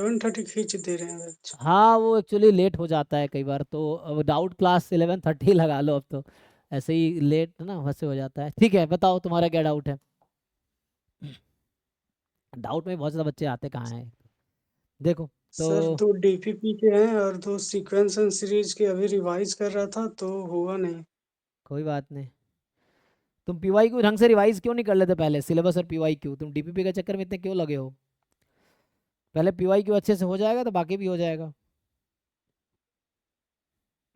7:30 खींच दे रहे हैं बैच। हाँ वो एक्चुअली लेट हो जाता है कई बार, तो अब डाउट क्लास 11:30 लगा लो अब तो, ऐसे ही लेट ना वैसे हो जाता है। ठीक है बताओ तुम्हारा क्या डाउट है। डाउट में बहुत ज़्यादा बच्चे आते कहाँ हैं, देखो। तो सर 2 डीपीपी के हैं और 2 सीक्वेंस एंड सीरीज के, अभी रिवाइज कर रहा था तो हुआ नहीं। कोई बात नहीं, तुम पीवाई क्यू ढंग से रिवाइज क्यों नहीं कर लेते पहले, सिलेबस और पीवाई क्यू, तुम डीपीपी के चक्कर में इतने क्यों लगे हो। पहले पीवाई क्यू अच्छे से हो जाएगा तो बाकी भी हो जाएगा।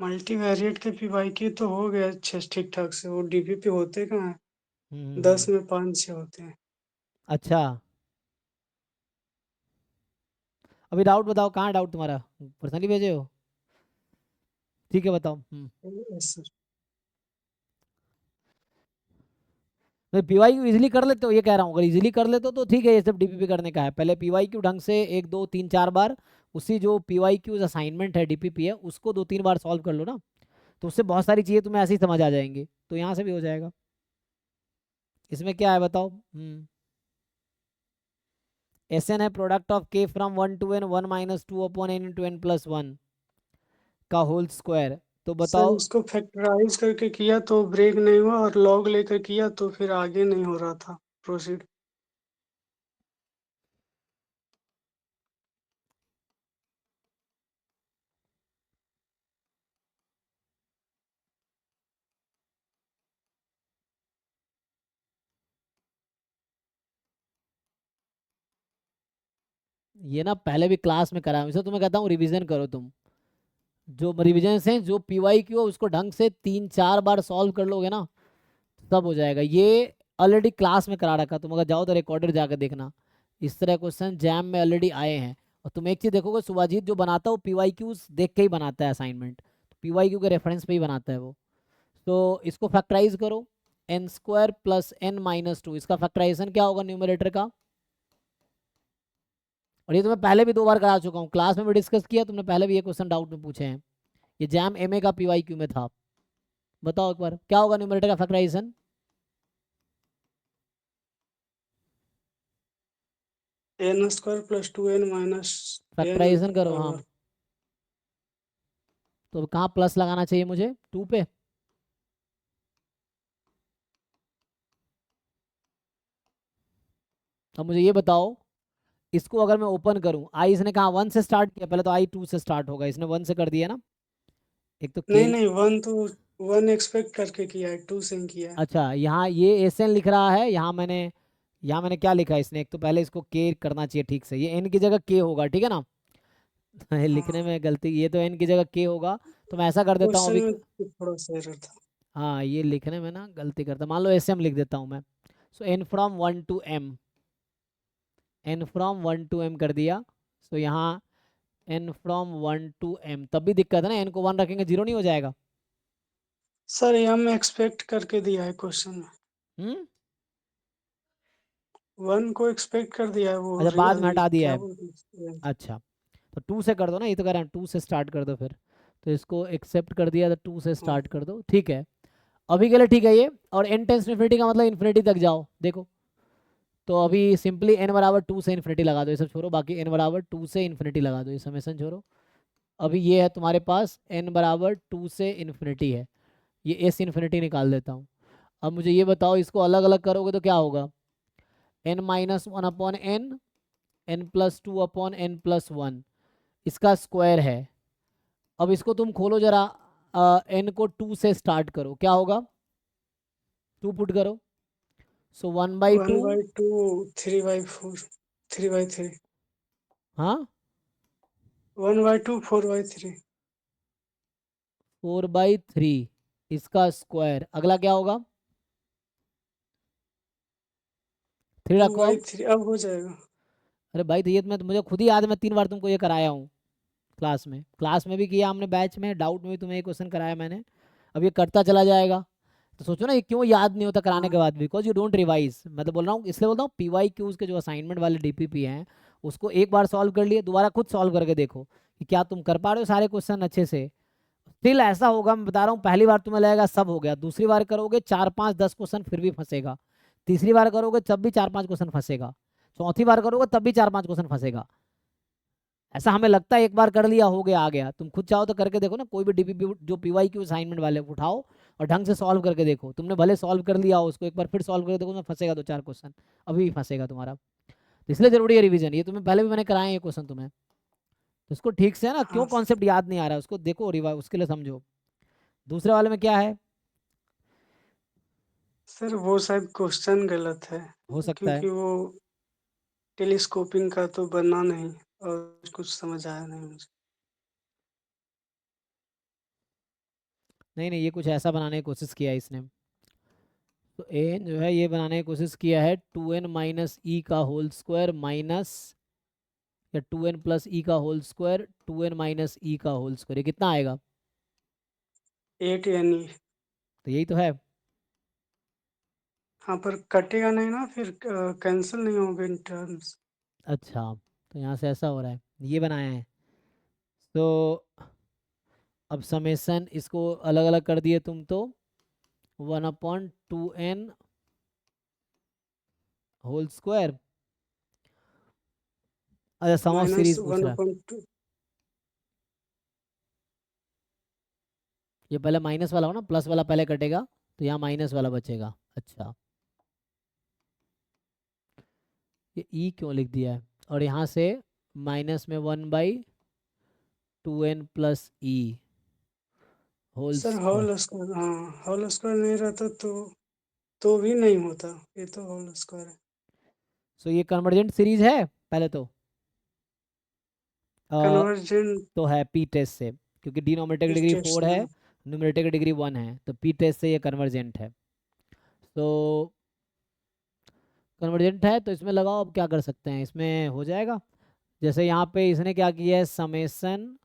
मल्टीवेरिएट के पीवाईक्यू तो हो गया अच्छे ठीक ठाक से, वो डीपीपी होते कहाँ हैं? हम्म। 10 में 5-6 होते हैं। अच्छा, अभी डाउट बताओ, कहाँ डाउट तुम्हारा, पर्सनली भेजे हो। ठीक है बताओ। Yes sir. तो पीवाई क्यू इजिली कर लेते हो, ये कह रहा हूँ, अगर इजिली कर लेते हो तो ठीक है, ये सब डीपीपी करने का है। पहले पीवाई क्यू ढंग से 1 2 3 4 बार, उसी जो पीवाई क्यू असाइनमेंट है डीपीपी है उसको 2 3 बार सॉल्व कर लो ना, तो उससे बहुत सारी चीज़ें तुम्हें ऐसे ही समझ आ जाएंगी, तो यहाँ से भी हो जाएगा। इसमें क्या है बताओ। एस एन है प्रोडक्ट ऑफ के from 1 to n 1 - 2/n × n+1 का होल स्क्वायर, तो सर बताओ। उसको फैक्टराइज करके किया तो ब्रेक नहीं हुआ, और लॉग लेकर किया तो फिर आगे नहीं हो रहा था प्रोसीड। ये ना पहले भी क्लास में कराया, इसे तुम्हें कहता हूँ रिवीजन करो तुम, जो रिवीजन से जो पीवाई क्यू है उसको ढंग से 3 4 बार सॉल्व कर लोगे ना, तब हो जाएगा। ये ऑलरेडी क्लास में करा रखा, तुम अगर जाओ तो रिकॉर्डेड जाकर देखना, इस तरह क्वेश्चन जैम में ऑलरेडी आए हैं। और तुम एक चीज़ देखोगे, सुभाजीत जो बनाता है वो पीवाई क्यूज देख के ही बनाता है असाइनमेंट, पीवाई क्यू के रेफरेंस पे ही बनाता है वो। तो इसको फैक्टराइज करो, n² + n - 2, इसका फैक्टराइजेशन क्या होगा न्यूमरेटर का। और ये तो मैं पहले भी 2 बार करा चुका हूँ, क्लास में भी डिस्कस किया, तुमने पहले भी ये क्वेश्चन डाउट में पूछे हैं, ये जैम एमए का पीवाई क्यू में था। बताओ एक बार क्या होगा न्यूमरेटर का factorisation. n² + 2n - n factorisation करो हाँ, तो कहाँ प्लस लगाना चाहिए मुझे, 2 पे। अब मुझे ये बताओ, इसको अगर मैं ओपन करूं, आई इसने कहा 1 से स्टार्ट किया, पहले तो आई 2 से स्टार्ट होगा, इसने 1 से कर दिया ना, एक तो के। नहीं नहीं, 1 तो 1 एक्सपेक्ट करके किया है, 2 से ही किया है। अच्छा यहाँ ये एस एन लिख रहा है, यहाँ मैंने क्या लिखा है, इसने एक तो पहले इसको के करना चाहिए ठीक से, ये एन की जगह के होगा, ठीक है ना। लिखने हाँ, में गलती, ये तो एन की जगह के होगा, तो मैं ऐसा कर देता हूँ क्वेश्चन अभी। में थोड़ा सा एरर था। हाँ ये लिखने में ना गलती करता, मान लो एस एम लिख देता हूँ मैं। सो n from 1 to m, n from 1 to m कर दिया। सो यहाँ n from 1 to m, तब भी दिक्कत है ना, n को 1 रखेंगे 0 नहीं हो जाएगा। सर ये हम एक्सपेक्ट करके दिया है क्वेश्चन में। हम्म। 1 को एक्सपेक्ट कर दिया है, वो अच्छा बाद में अभी हटा दिया क्या है। बोलते हैं। अच्छा तो 2 से कर दो ना, ये तो कह रहे हैं 2 से स्टार्ट कर दो फिर, तो इसको एक्सेप्ट कर दिया तो 2 से हाँ स्टार्ट कर दो, ठीक है। अभी के लिए ठीक है ये, और n टेंस इन्फिनिटी का मतलब इन्फिनिटी तक जाओ देखो। तो अभी सिंपली n = 2 से इन्फिनिटी लगा दो, ये सब छोड़ो, बाकी n = 2 से इन्फिनिटी लगा दो, ये समेसन छोड़ो। अभी ये है तुम्हारे पास n = 2 से इन्फिनिटी है, ये एस इन्फिनिटी निकाल देता हूँ। अब मुझे ये बताओ, इसको अलग अलग करोगे तो क्या होगा, n - 1/n, n + 2/n+1, इसका स्क्वायर है। अब इसको तुम खोलो जरा, n को 2 से स्टार्ट करो, क्या होगा, 2 पुट करो। सो 1/2। 1/2, 3/4, 3/3। हाँ 1/2, 4/3। 4/3, इसका स्क्वायर, अगला क्या होगा, 3 टू रखो बाई अब। थ्री अब हो जाएगा। अरे भाई तो ये तो मैं मुझे खुद ही याद है, मैं 3 बार तुमको ये कराया हूँ, क्लास में भी किया हमने, बैच में डाउट में भी तुम्हें ये क्वेश्चन कराया मैंने। अब ये करता चला जाएगा, तो सोचो ना ये क्यों याद नहीं होता कराने के हाँ बाद, बिकॉज यू डोंट रिवाइज, मैं तो बोल रहा हूँ, इसलिए बोल रहा हूँ पीवाई क्यूज के जो असाइनमेंट वाले डीपीपी हैं, उसको एक बार सॉल्व कर लिए, दोबारा खुद सॉल्व करके देखो कि क्या तुम कर पा रहे हो सारे क्वेश्चन अच्छे से। स्टिल ऐसा होगा, मैं बता रहा हूँ, पहली बार तुम्हें लगेगा सब हो गया, दूसरी बार करोगे 4 5 10 क्वेश्चन फिर भी फंसेगा, तीसरी बार करोगे तब भी 4 5 क्वेश्चन फंसेगा, चौथी बार करोगे तब भी 4 5 क्वेश्चन फंसेगा। ऐसा हमें लगता है एक बार कर लिया हो गया आ गया, तुम खुद चाहो तो करके देखो ना, कोई भी डीपीपी जो पीवाई क्यू असाइनमेंट वाले उठाओ और ढंग से सॉल्व करके देखो। तुमने भले सॉल्व कर लिया हो उसको, एक बार फिर सॉल्व करके देखो, उसमें फंसेगा 2 4 क्वेश्चन, अभी भी फंसेगा तुम्हारा। तो इसलिए जरूरी है रिवीजन, ये तुम्हें पहले भी मैंने कराए हैं ये क्वेश्चन तुम्हें, तो उसको ठीक से है ना, क्यों हाँ कॉन्सेप्ट याद नहीं आ रहा है उसको देखो, रिवाइज उसके लिए समझो। दूसरे वाले में क्या है? सर, वो शायद क्वेश्चन गलत है, हो सकता है। क्योंकि वो टेलीस्कोपिंग का तो बना नहीं, और कुछ समझ आया नहीं मुझे। नहीं नहीं, ये कुछ ऐसा बनाने की कोशिश किया है इसने। तो एन जो है ये बनाने की कोशिश किया है 2n - e का होल स्क्वायर माइनस, या 2n + e का होल स्क्वायर 2n - e का होल स्क्वायर, ये कितना आएगा? 8 यानी। तो यही तो है। हाँ, पर कटेगा नहीं ना, फिर कैंसिल नहीं होगा इन टर्म्स। अच्छा, तो यहाँ से ऐसा हो रहा है, ये बनाया है। तो अब समेसन इसको अलग अलग कर दिए तुम तो, 1/2n होल स्क्वायर, अच्छा सम ऑफ माइनस सीरीज पूछ वन रहा है। Upon two. ये पहले माइनस वाला हो ना, प्लस वाला पहले कटेगा, तो यहाँ माइनस वाला बचेगा। अच्छा, ये ई क्यों लिख दिया है? और यहाँ से माइनस में 1/2n + e whole sir, square. Whole square, हाँ, होल स्क्वायर नहीं रहता तो भी नहीं होता, ये तो होल स्क्वायर है। सो ये कन्वर्जेंट सीरीज है पहले तो, कन्वर्जेंट तो है पी टेस्ट से, क्योंकि डिनोमिनेटर की डिग्री टेस्ट 4 है, में। न्यूमरेटर की डिग्री 1 है, तो पी टेस्ट से ये कन्वर्जेंट है। तो कन्वर्जेंट है तो इसमें लगाओ, अब क्या कर सकते हैं, इसमें हो जाएगा। जैसे यहाँ पे इसने क्या किया है, समेसन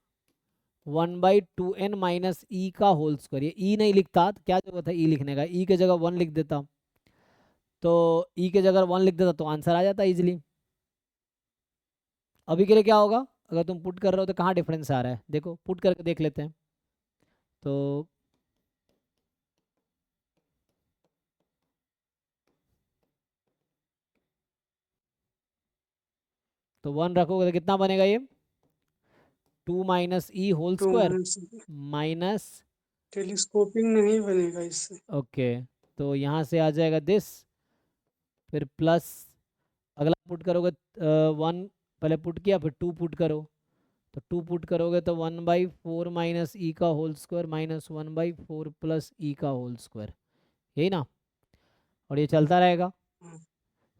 1/2n - e का होल स्क्वायर, ये ई नहीं लिखता तो क्या जरूरत है ई लिखने का, ई के जगह 1 लिख देता, तो ई के जगह 1 लिख देता तो आंसर आ जाता इजिली। अभी के लिए क्या होगा, अगर तुम पुट कर रहे हो तो कहाँ डिफरेंस आ रहा है, देखो पुट करके देख लेते हैं। तो 1 रखोगे तो कितना बनेगा ये, 2 - e whole two square minus. Minus, telescoping नहीं बनेगा इससे। ओके, तो यहाँ से आ जाएगा दिस, फिर प्लस, अगला पुट करोगे 1, पहले पुट किया फिर 2 पुट करो, तो 2 पुट करोगे तो 1/4 - e का होल स्क्वायर माइनस 1/4 + e का होल स्क्वायर, यही ना, और ये चलता रहेगा। हाँ,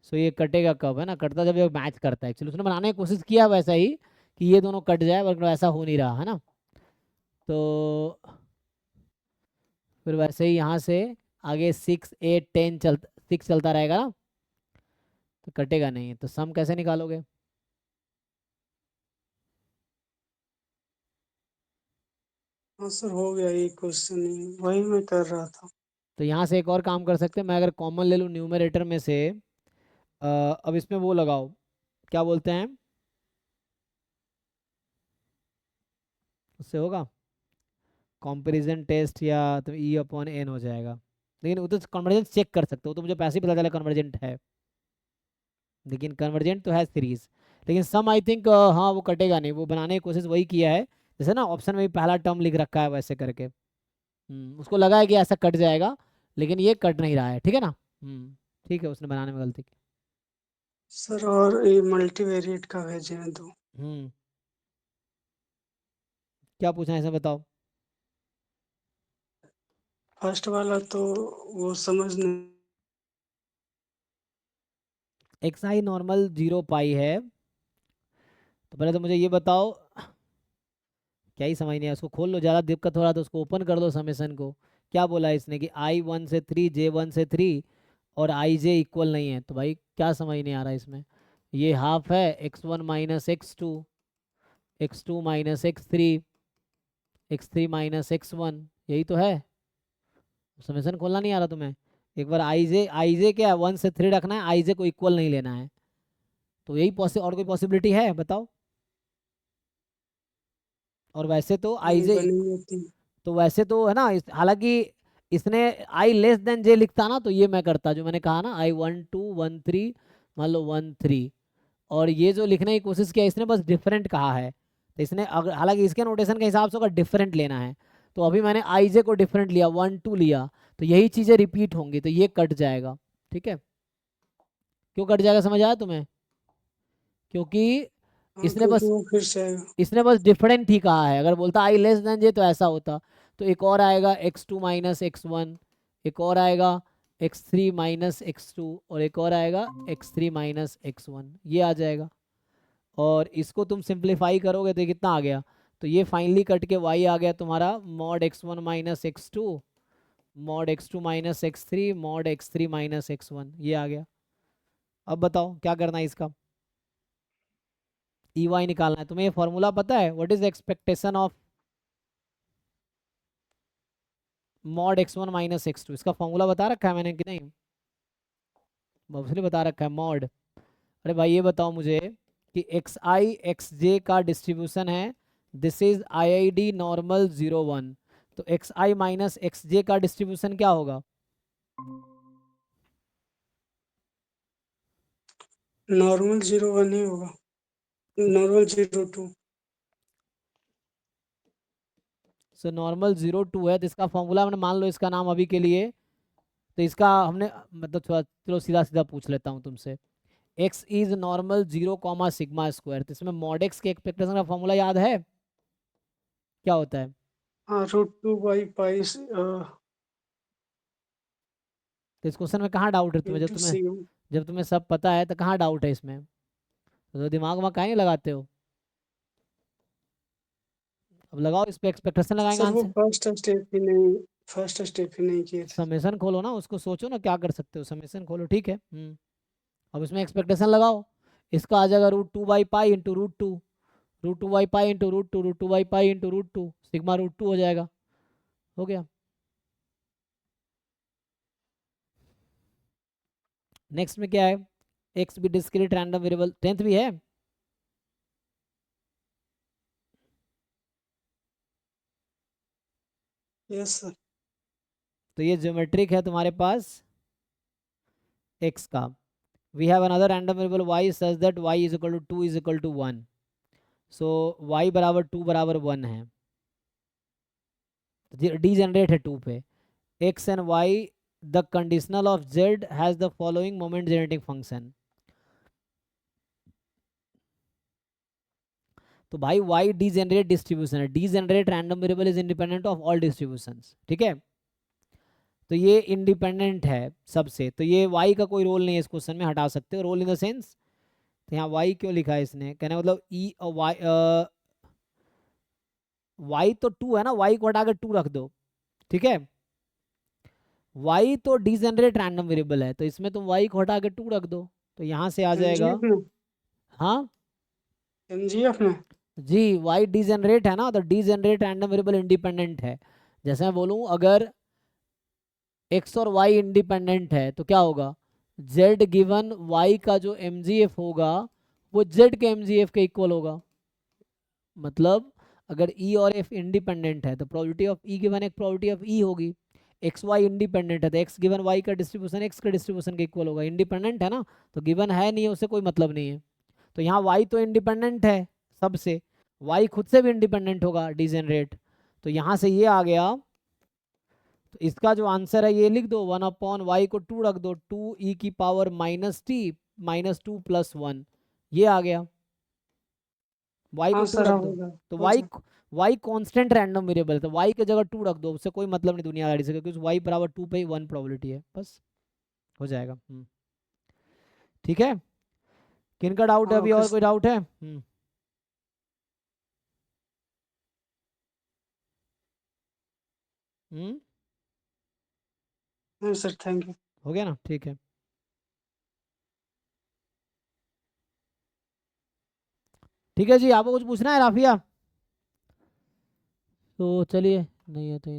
सो ये कटेगा कब, है ना, कटता जब ये मैच करता है, एक्चुअली उसने बनाने की कोशिश किया वैसा ही कि ये दोनों कट जाए, पर ऐसा हो नहीं रहा है ना। तो फिर वैसे ही यहाँ से आगे 6 8 10 चलता, 6 चलता रहेगा ना, तो कटेगा नहीं, तो सम कैसे निकालोगे? हाँ सर, हो गया ये क्वेश्चन, ही वही मैं कर रहा था। तो यहाँ से एक और काम कर सकते हैं, मैं अगर कॉमन ले लूँ न्यूमरेटर में से, अब इसमें वो लगाओ, क्या बोलते हैं, उससे होगा कंपैरिजन टेस्ट, या तो E/n हो जाएगा। लेकिन वो तो कन्वर्जेंस चेक कर सकते हो, तो मुझे पैसे ही पता चला कन्वर्जेंट है, लेकिन कन्वर्जेंट तो है सीरीज। लेकिन सम आई थिंक हाँ वो कटेगा नहीं, वो बनाने की कोशिश वही किया है, जैसे ना ऑप्शन में भी पहला टर्म लिख रखा है वैसे करके, उसको लगा है कि ऐसा कट जाएगा, लेकिन ये कट नहीं रहा है, ठीक है ना। ठीक है, उसने बनाने में गलती की। सर, और ये मल्टीवेरिएट का भेजे हैं दो। हम्म, क्या पूछना है इसमें बताओ। फर्स्ट वाला तो वो समझ नहीं। XI नॉर्मल 0 पाई है, तो पहले तो मुझे ये बताओ, क्या ही समझ नहीं है, उसको खोल लो, ज़्यादा दिक्कत हो रहा तो उसको ओपन कर दो समेसन को। क्या बोला है इसने कि I1 से 3 J1 से 3 और IJ इक्वल नहीं है, तो भाई क्या समझ नहीं आ रहा है इसमें। ये हाफ है x1 - x2, x2 - x3, x3 - x1, यही तो है। समेसन खोलना नहीं आ रहा तुम्हें, एक बार आई जे क्या 1 से 3 रखना है, आई जे को इक्वल नहीं लेना है, तो यही और कोई पॉसिबिलिटी है बताओ। और वैसे तो आई नहीं जे, बनी होती। तो वैसे तो है ना, हालांकि इसने I j लिखता ना, तो ये मैं करता जो मैंने कहा ना, I12 13, मान लो 13, और ये जो लिखने की कोशिश किया इसने बस डिफरेंट कहा है, तो इसने अगर, हालांकि इसके नोटेशन के हिसाब से अगर डिफरेंट लेना है तो अभी मैंने आई जे को डिफरेंट लिया, 1 2 लिया, तो यही चीज़ें रिपीट होंगी, तो ये कट जाएगा। ठीक है, क्यों कट जाएगा समझ आया तुम्हें? क्योंकि हाँ, इसने क्योंकि बस वो फिर से आएगा। इसने बस डिफरेंट ही कहा है, अगर बोलता आई लेस देन जे तो ऐसा होता। तो एक और आएगा x2 माइनस x1, एक और आएगा x3 माइनस x2, और एक और आएगा x3 माइनस x1, ये आ जाएगा। और इसको तुम सिंप्लीफाई करोगे तो ये कितना आ गया, तो ये फाइनली कट के y आ गया तुम्हारा mod x1 minus x2 mod x2 minus x3 mod x3 minus x1, ये आ गया। अब बताओ क्या करना है इसका, ई वाई निकालना है तुम्हें। ये फॉर्मूला पता है, what is expectation of mod x1 minus x2, इसका फॉर्मूला बता रखा है मैंने कि नहीं? मोस्टली बता रखा है मॉड। अरे भाई ये बताओ मुझे कि एक्स आई एक्स जे का डिस्ट्रीब्यूशन है, this is I I D normal 0 1, तो एक्स आई माइनस एक्स जे का डिस्ट्रीब्यूशन क्या होगा? नॉर्मल 0 1 ही होगा, नॉर्मल 0 2। सो नॉर्मल 0 2 है, तो इसका फॉर्मूला हमने मान लो इसका नाम अभी के लिए, तो इसका हमने मतलब थोड़ा, चलो सीधा सीधा पूछ लेता हूँ तुमसे। X is normal 0 sigma square, तो इसमें मॉड एक्स के एक्सपेक्टेशन का फॉर्मूला याद है, क्या होता है? हाँ, √2 तो इस क्वेश्चन में कहाँ डाउट है तुम्हें, इंटू सी। जब तुम्हें सब पता है तो कहाँ डाउट है इसमें? तो दिमाग में काहे नहीं लगाते हो? अब लगाओ इस पे, एक्सपेक्टेशन लगाएंगे सर वो आंसर। फर्स्ट स्टेप ही नहीं किए थे। समेशन खोलो ना, उसको सोचो ना क्या कर सकते हो, समेशन खोलो, ठीक है। अब इसमें एक्सपेक्टेशन लगाओ, इसका आ जाएगा √2/पाई इंटू √2, √2/पाई इंटू √2, √2/पाई इंटू √2, सिग्मा √2 हो जाएगा। हो गया। नेक्स्ट में क्या है, एक्स भी डिस्क्रीट रैंडम वेरिएबल, 10th भी है। Yes sir. तो ये ज्योमेट्रिक है तुम्हारे पास एक्स का। We have another random variable y such that y is equal to 2 is equal to 1, so y बराबर 2 बराबर 1 है, डी जनरेट है 2 पे। x and y, the conditional of z has the following moment generating function. तो भाई y D generate distribution है, D generate random variable is independent of all distributions, ठीक है। तो ये इंडिपेंडेंट है सबसे, तो ये y का कोई रोल नहीं है इस क्वेश्चन में, हटा सकते हो, रोल इन द सेंस। तो यहाँ y क्यों लिखा है इसने, कहने का मतलब ई वाई, y तो 2 है ना, y को हटा के 2 रख दो, ठीक है। y तो डिजनरेट रैंडम वेरिएबल है, तो इसमें तुम y को हटा के 2 रख दो, तो यहाँ से आ जाएगा। एमजीएफ में। हाँ एमजीएफ में। जी, y डिजनरेट है ना, तो डिजनरेट रैंडम वेरिएबल इंडिपेंडेंट है। जैसे मैं बोलूँ अगर x और y इंडिपेंडेंट है तो क्या होगा, z गिवन y का जो mgf होगा वो z के mgf के इक्वल होगा। मतलब अगर e और f इंडिपेंडेंट है तो प्रोबेबिलिटी ऑफ e गिवन एक प्रोबेबिलिटी ऑफ e होगी। एक्स वाई इंडिपेंडेंट है तो एक्स गिवन वाई का डिस्ट्रीब्यूशन एक्स के डिस्ट्रीब्यूशन के इक्वल होगा। इंडिपेंडेंट है ना, तो गिवन है नहीं है उससे कोई मतलब नहीं है। तो यहाँ वाई तो इंडिपेंडेंट है सबसे, वाई खुद से भी इंडिपेंडेंट होगा डिजेनरेट, तो यहाँ से ये आ गया। तो इसका जो आंसर है ये लिख दो, 1/y को 2 रख दो, 2e⁻t -2 + 1, ये आ गया। y को हाँ 2 सर, रख हाँ दो, होगा। तो हो जाए। y कांस्टेंट रैंडम वेरिएबल है, तो y की जगह 2 रख दो, उससे कोई मतलब नहीं दुनियादारी से, क्योंकि y बराबर 2 पे ही 1 प्रोबेबिलिटी है, बस हो जाएगा। ठीक है, किन का डाउट है हाँ, अभी, ओके और कोई सर। डाउट है? हम्म हाँ सर, थैंक यू। हो गया ना, ठीक है। ठीक है जी, आपको कुछ पूछना है राफिया? तो चलिए, नहीं है तो